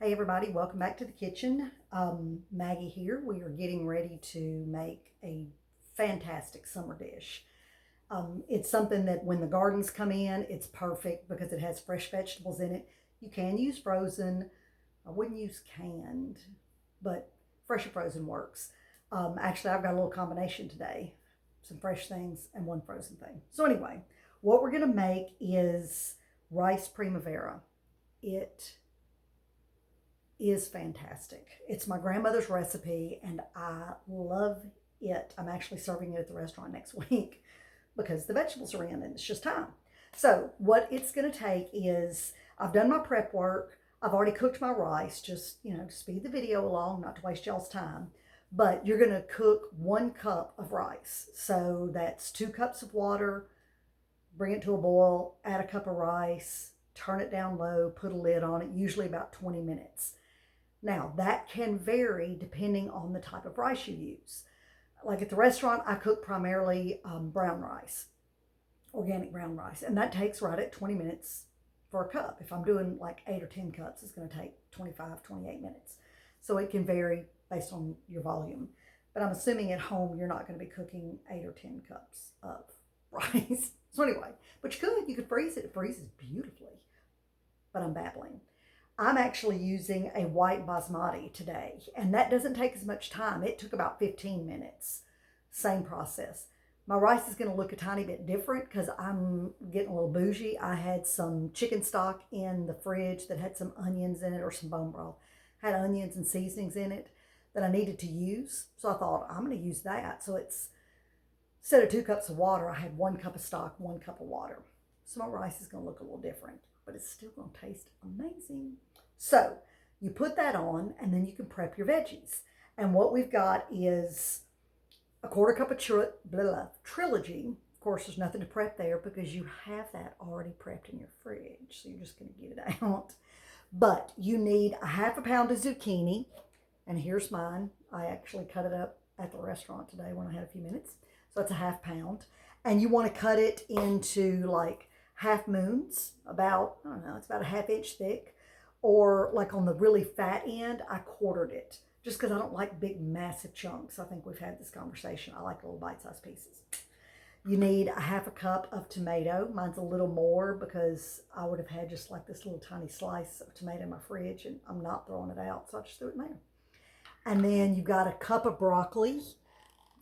Hey everybody, welcome back to the kitchen. Maggie here. We are getting ready to make a fantastic summer dish. It's something that when the gardens come in, it's perfect because it has fresh vegetables in it. You can use frozen. I wouldn't use canned, but fresh or frozen works. Actually, I've got a little combination today. Some fresh things and one frozen thing. So anyway, what we're going to make is rice primavera. It is fantastic. It's my grandmother's recipe and I love it. I'm actually serving it at the restaurant next week because the vegetables are in and it's just time. So what it's going to take is, I've done my prep work. I've already cooked my rice, just, to speed the video along, not to waste y'all's time. But you're going to cook 1 cup of rice. So that's 2 cups of water, bring it to a boil, add a cup of rice, turn it down low, put a lid on it, usually about 20 minutes. Now, that can vary depending on the type of rice you use. Like at the restaurant, I cook primarily brown rice, organic brown rice, and that takes right at 20 minutes for a cup. If I'm doing like 8 or 10 cups, it's going to take 25, 28 minutes. So it can vary based on your volume. But I'm assuming at home you're not going to be cooking 8 or 10 cups of rice. So anyway, but you could freeze it. It freezes beautifully. But I'm babbling. I'm actually using a white basmati today, and that doesn't take as much time. It took about 15 minutes. Same process. My rice is going to look a tiny bit different because I'm getting a little bougie. I had some chicken stock in the fridge that had some onions in it, or some bone broth. Had onions and seasonings in it that I needed to use. So I thought, I'm going to use that. So it's, instead of 2 cups of water, I had 1 cup of stock, 1 cup of water. So my rice is going to look a little different, but it's still going to taste amazing. So you put that on and then you can prep your veggies. And what we've got is a 1/4 cup of trilogy. Of course, there's nothing to prep there because you have that already prepped in your fridge. So you're just going to get it out. But you need a 1/2 pound of zucchini. And here's mine. I actually cut it up at the restaurant today when I had a few minutes. So it's a 1/2 pound. And you want to cut it into like half moons, about, I don't know, it's about a 1/2 inch thick. Or like on the really fat end, I quartered it just because I don't like big, massive chunks. I think we've had this conversation. I like little bite-sized pieces. You need a 1/2 cup of tomato. Mine's a little more because I would have had just like this little tiny slice of tomato in my fridge and I'm not throwing it out, so I just threw it in there. And then you've got a cup of broccoli.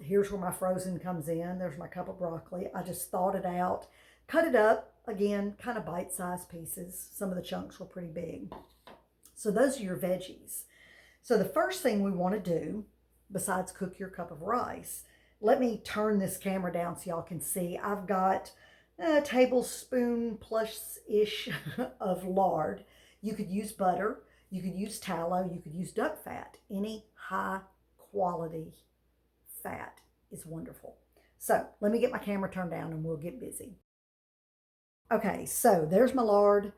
Here's where my frozen comes in. There's my cup of broccoli. I just thawed it out, cut it up. Again, kind of bite-sized pieces. Some of the chunks were pretty big. So those are your veggies. So the first thing we want to do, besides cook your cup of rice, let me turn this camera down so y'all can see. I've got a tablespoon plus-ish of lard. You could use butter. You could use tallow. You could use duck fat. Any high-quality fat is wonderful. So let me get my camera turned down and we'll get busy. Okay, so there's my lard,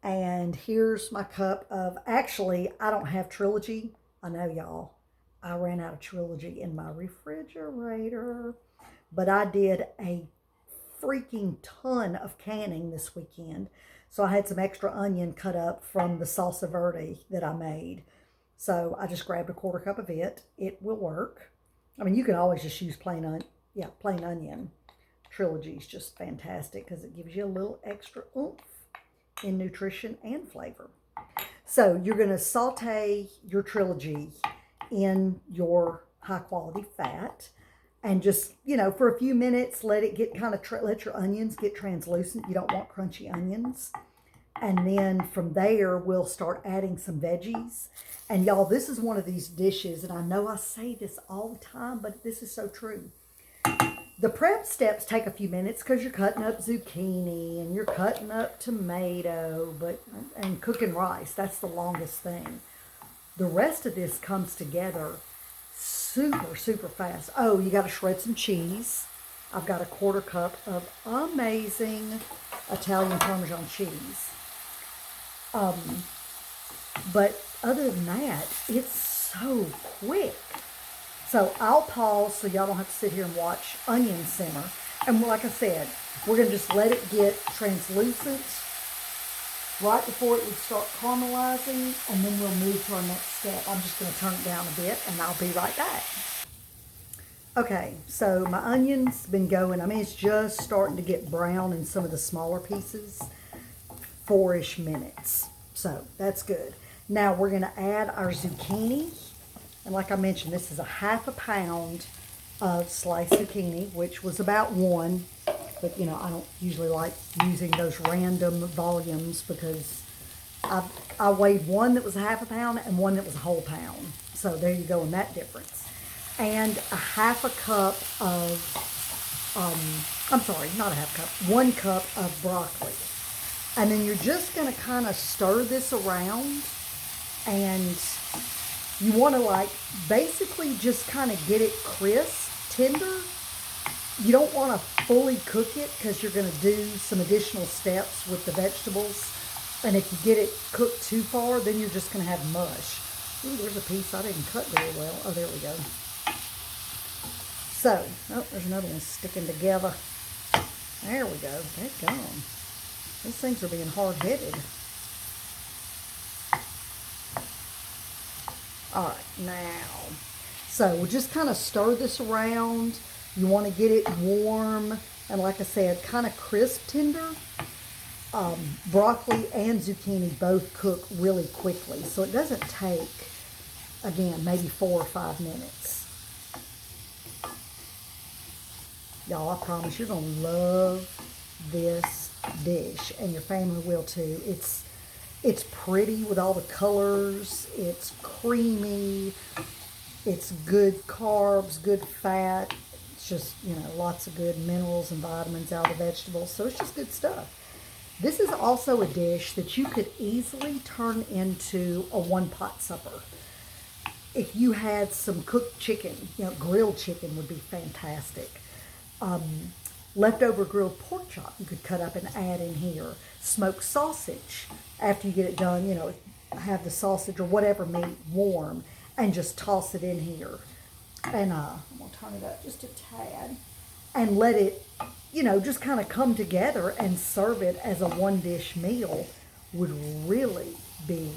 and here's my cup of, actually, I don't have trilogy. I know y'all, I ran out of trilogy in my refrigerator, but I did a freaking ton of canning this weekend. So I had some extra onion cut up from the salsa verde that I made. So I just grabbed a 1/4 cup of it. It will work. I mean, you can always just use plain onion. Trilogy is just fantastic because it gives you a little extra oomph in nutrition and flavor. So you're going to saute your trilogy in your high quality fat and just, for a few minutes, let it get let your onions get translucent. You don't want crunchy onions. And then from there, we'll start adding some veggies. And y'all, this is one of these dishes, and I know I say this all the time, but this is so true. The prep steps take a few minutes because you're cutting up zucchini and you're cutting up tomato, and cooking rice. That's the longest thing. The rest of this comes together super, super fast. Oh, you got to shred some cheese. I've got a 1/4 cup of amazing Italian Parmesan cheese. But other than that, it's so quick. So I'll pause so y'all don't have to sit here and watch onions simmer. And like I said, we're going to just let it get translucent right before it would start caramelizing, and then we'll move to our next step. I'm just going to turn it down a bit, and I'll be right back. Okay, so my onion's been going. I mean, it's just starting to get brown in some of the smaller pieces. 4-ish minutes. So that's good. Now we're going to add our zucchini. And like I mentioned, this is a 1/2 pound of sliced zucchini, which was about 1. But, you know, I don't usually like using those random volumes because I weighed one that was a 1/2 pound and one that was a whole pound. So there you go in that difference. And a 1/2 cup of, I'm sorry, not a 1/2 cup, 1 cup of broccoli. And then you're just going to kind of stir this around, and you want to like basically just kind of get it crisp, tender. You don't want to fully cook it because you're going to do some additional steps with the vegetables. And if you get it cooked too far, then you're just going to have mush. Ooh, there's a piece I didn't cut very well. Oh, there we go. So, oh, there's another one sticking together. There we go. They're gone. These things are being hard-headed. All right, now, so we'll just kind of stir this around. You want to get it warm and, like I said, kind of crisp tender. Broccoli and zucchini both cook really quickly, so it doesn't take, again, maybe 4 or 5 minutes. Y'all, I promise you're going to love this dish, and your family will too. It's pretty with all the colors. It's creamy. It's good carbs, good fat. It's just, you know, lots of good minerals and vitamins out of the vegetables. So it's just good stuff. This is also a dish that you could easily turn into a one-pot supper. If you had some cooked chicken, you know, grilled chicken would be fantastic. Leftover grilled pork chop you could cut up and add in here. Smoked sausage, after you get it done, you know, have the sausage or whatever meat warm and just toss it in here. And I'm going to turn it up just a tad and let it, you know, just kind of come together, and serve it as a one-dish meal would really be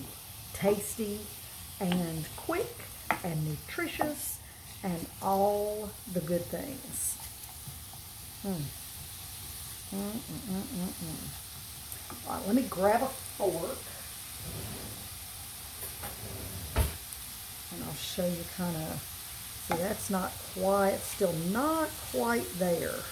tasty and quick and nutritious and all the good things. All right, let me grab a fork, and I'll show you kind of, see, that's not quite, still not quite there.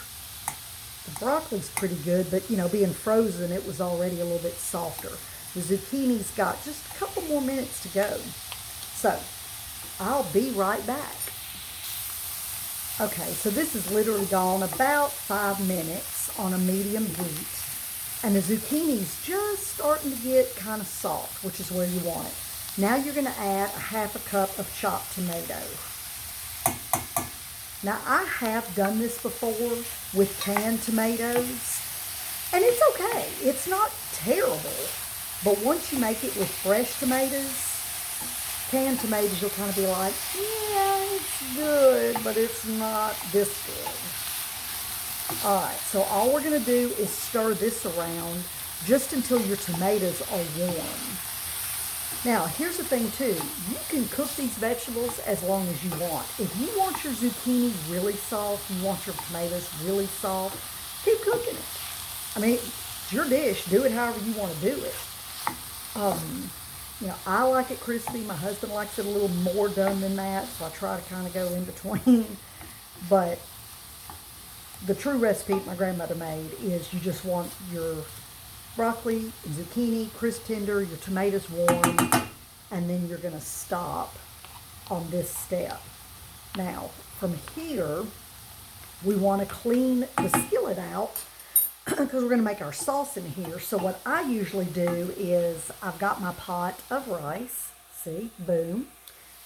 The broccoli's pretty good, but, you know, being frozen, it was already a little bit softer. The zucchini's got just a couple more minutes to go. So, I'll be right back. Okay, so this has literally gone about 5 minutes on a medium heat. And the zucchini's just starting to get kind of soft, which is where you want it. Now you're going to add a 1/2 cup of chopped tomato. Now, I have done this before with canned tomatoes, and it's okay. It's not terrible, but once you make it with fresh tomatoes, canned tomatoes, you'll kind of be like, yeah, it's good, but it's not this good. All right, so all we're going to do is stir this around just until your tomatoes are warm. Now, here's the thing, too. You can cook these vegetables as long as you want. If you want your zucchini really soft, you want your tomatoes really soft, keep cooking it. I mean, it's your dish. Do it however you want to do it. You know, I like it crispy. My husband likes it a little more done than that, so I try to kind of go in between. But the true recipe my grandmother made is you just want your broccoli, zucchini, crisp tender, your tomatoes warm, and then you're going to stop on this step. Now, from here, we want to clean the skillet out because we're going to make our sauce in here. So what I usually do is I've got my pot of rice. See, boom.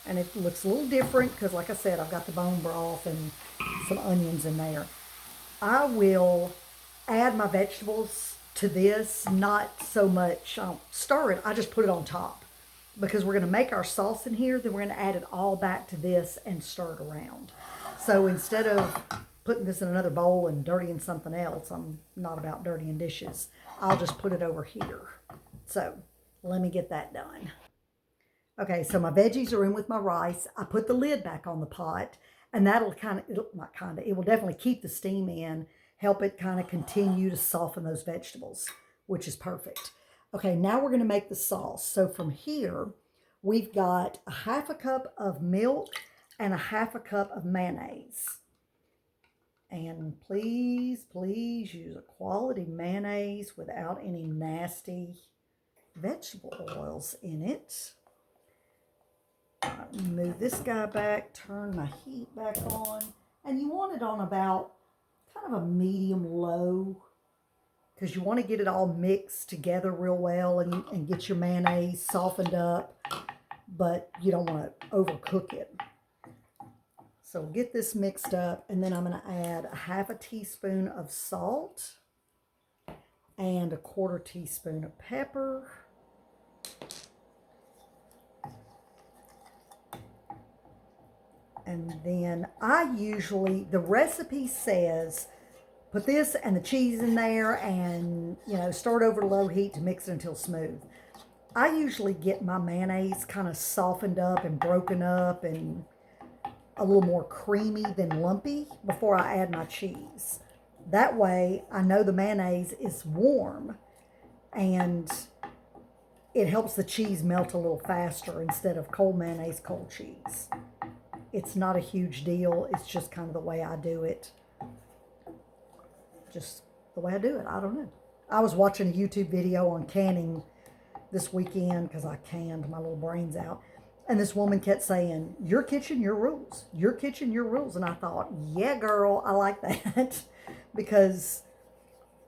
And it looks a little different because, like I said, I've got the bone broth and some onions in there. I will add my vegetables to this, not so much stir it. I just put it on top because we're going to make our sauce in here. Then we're going to add it all back to this and stir it around. So instead of putting this in another bowl and dirtying something else, I'm not about dirtying dishes, I'll just put it over here. So let me get that done. Okay, so my veggies are in with my rice. I put the lid back on the pot, and that'll it will definitely keep the steam in, help it kind of continue to soften those vegetables, which is perfect. Okay, now we're going to make the sauce. So from here, we've got a half a cup of milk and a half a cup of mayonnaise. And please, please use a quality mayonnaise without any nasty vegetable oils in it. Move this guy back, turn my heat back on, and you want it on about kind of a medium low because you want to get it all mixed together real well and get your mayonnaise softened up, but you don't want to overcook it. So get this mixed up, and then I'm going to add a half a teaspoon of salt and a quarter teaspoon of pepper. And then the recipe says, put this and the cheese in there and, start over low heat to mix it until smooth. I usually get my mayonnaise kind of softened up and broken up and a little more creamy than lumpy before I add my cheese. That way I know the mayonnaise is warm and it helps the cheese melt a little faster instead of cold mayonnaise, cold cheese. It's not a huge deal. It's just kind of the way I do it. Just the way I do it. I don't know. I was watching a YouTube video on canning this weekend because I canned my little brains out. And this woman kept saying, your kitchen, your rules. Your kitchen, your rules. And I thought, yeah, girl, I like that. Because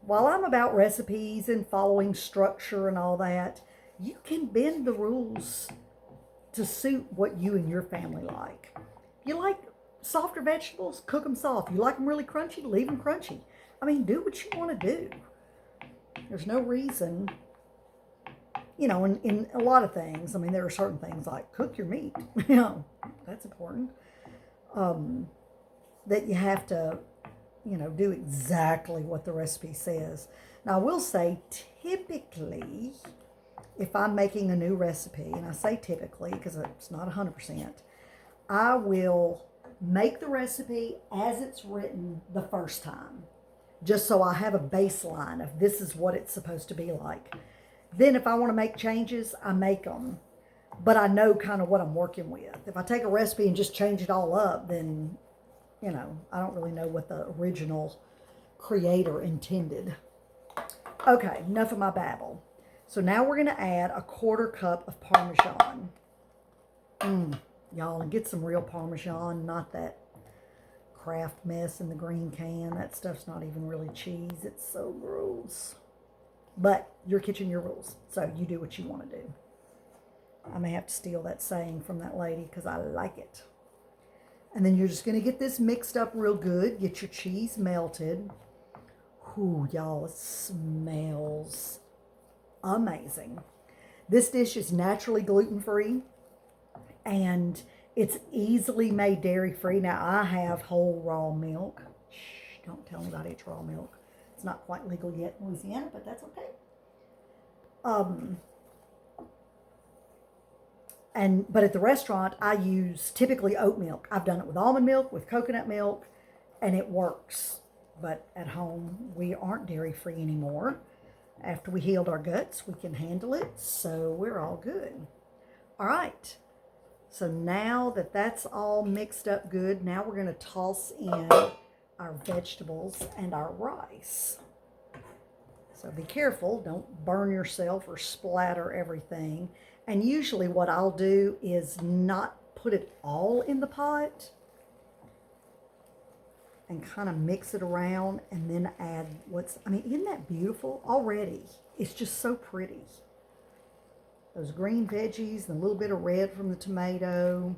while I'm about recipes and following structure and all that, you can bend the rules to suit what you and your family like. You like softer vegetables? Cook them soft. You like them really crunchy? Leave them crunchy. I mean, do what you want to do. There's no reason, in a lot of things. I mean, there are certain things like cook your meat. That's important. That you have to, do exactly what the recipe says. Now, I will say, typically, if I'm making a new recipe, and I say typically because it's not 100%, I will make the recipe as it's written the first time, just so I have a baseline of this is what it's supposed to be like. Then if I want to make changes, I make them, but I know kind of what I'm working with. If I take a recipe and just change it all up, then, I don't really know what the original creator intended. Okay, enough of my babble. So now we're going to add a quarter cup of Parmesan. Y'all, and get some real Parmesan, not that Kraft mess in the green can. That stuff's not even really cheese. It's so gross. But your kitchen, your rules. So you do what you want to do. I may have to steal that saying from that lady because I like it. And then you're just going to get this mixed up real good. Get your cheese melted. Ooh, y'all, it smells amazing. This dish is naturally gluten-free and it's easily made dairy-free. Now, I have whole raw milk. Shh, don't tell anybody it's raw milk. It's not quite legal yet in Louisiana, but that's okay. But at the restaurant, I use typically oat milk. I've done it with almond milk, with coconut milk, and it works. But at home, we aren't dairy-free anymore. After we healed our guts, we can handle it, so we're all good. All right. So now that that's all mixed up good, now we're going to toss in our vegetables and our rice. So be careful, don't burn yourself or splatter everything. And usually what I'll do is not put it all in the pot and kind of mix it around and then add isn't that beautiful already? It's just so pretty. Those green veggies and a little bit of red from the tomato,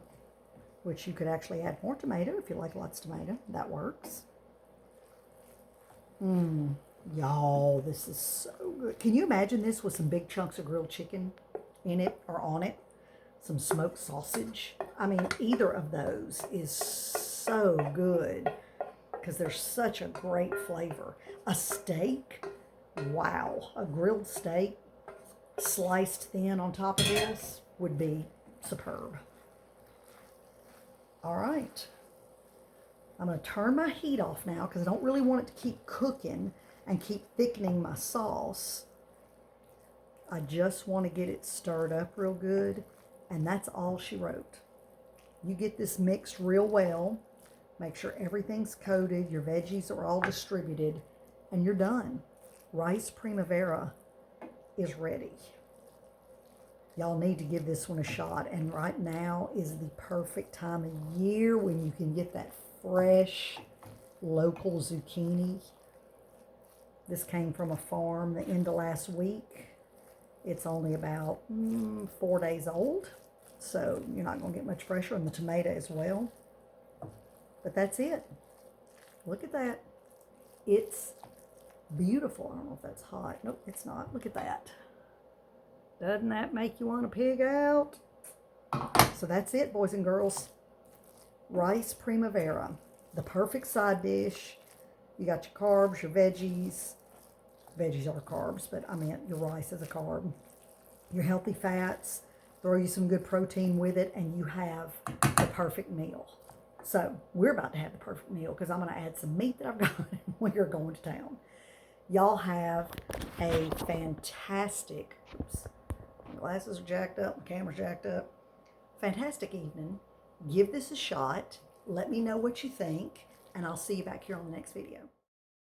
which you could actually add more tomato if you like lots of tomato. That works. Y'all, this is so good. Can you imagine this with some big chunks of grilled chicken in it or on it? Some smoked sausage. I mean, either of those is so good because there's such a great flavor. A steak, wow, a grilled steak. sliced thin on top of this would be superb. All right. I'm going to turn my heat off now because I don't really want it to keep cooking and keep thickening my sauce. I just want to get it stirred up real good, and that's all she wrote. You get this mixed real well, make sure everything's coated, your veggies are all distributed, and you're done. Rice Primavera is ready. Y'all need to give this one a shot, and right now is the perfect time of year when you can get that fresh local zucchini. This came from a farm the end of last week. It's only about 4 days old, so you're not going to get much fresher, and the tomato as well. But that's it. Look at that. It's beautiful. I don't know if that's hot. Nope, it's not. Look at that. Doesn't that make you want to pig out? So that's it, boys and girls. Rice Primavera, the perfect side dish. You got your carbs, your veggies. Veggies are carbs, but I meant your rice is a carb. Your healthy fats, throw you some good protein with it, and you have the perfect meal. So we're about to have the perfect meal because I'm going to add some meat that I've got when you're going to town. Y'all have a fantastic, oops, my glasses are jacked up, my camera's jacked up. Fantastic evening. Give this a shot. Let me know what you think, and I'll see you back here on the next video.